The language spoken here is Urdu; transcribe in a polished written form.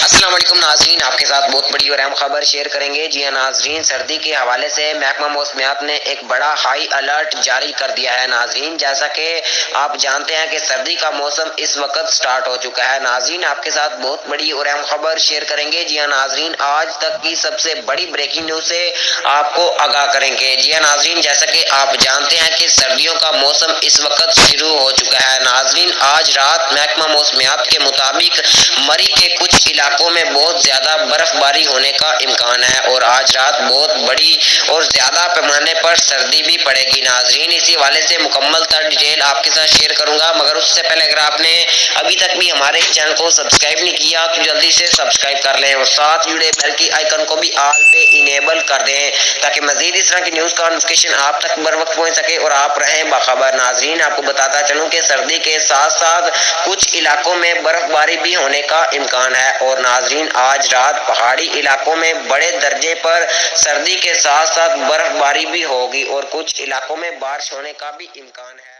السلام علیکم ناظرین، آپ کے ساتھ بہت بڑی اور اہم خبر شیئر کریں گے۔ جی ہاں ناظرین، سردی کے حوالے سے محکمہ موسمیات نے ایک بڑا ہائی الرٹ جاری کر دیا ہے۔ ناظرین، جیسا کہ آپ جانتے ہیں کہ سردی کا موسم اس وقت سٹارٹ ہو چکا ہے۔ ناظرین، آپ کے ساتھ بہت بڑی اور اہم خبر شیئر کریں گے۔ جی ہاں ناظرین، آج تک کی سب سے بڑی بریکنگ نیوز سے آپ کو آگاہ کریں گے۔ جی ہاں ناظرین، جیسا کہ آپ جانتے ہیں کہ سردیوں کا موسم اس وقت شروع ہو چکا ہے۔ ناظرین، آج رات محکمہ موسمیات کے مطابق مری کے کچھ علاقوں میں بہت زیادہ برف باری ہونے کا امکان ہے اور آج رات بہت بڑی اور زیادہ پیمانے پر سردی بھی پڑے گی۔ ناظرین، اسی حوالے سے مکمل تر ڈیٹیل آپ کے ساتھ شیئر کروں گا، مگر اس سے پہلے اگر آپ نے ابھی تک بھی ہمارے چینل کو سبسکرائب نہیں کیا تو جلدی سے سبسکرائب کر لیں اور ساتھ جڑے بیل کی آئیکن کو بھی آل پہ انیبل کر دیں تاکہ مزید اس طرح کی نیوز کا نوٹیفیکیشن آپ تک بر وقت پہنچ سکے اور آپ رہیں باخبر۔ ناظرین، آپ کو بتاتا چلوں کہ سردی کے ساتھ ساتھ کچھ علاقوں میں برف باری بھی ہونے کا امکان ہے اور ناظرین، آج رات پہاڑی علاقوں میں بڑے درجے پر سردی کے ساتھ ساتھ برف باری بھی ہوگی اور کچھ علاقوں میں بارش ہونے کا بھی امکان ہے۔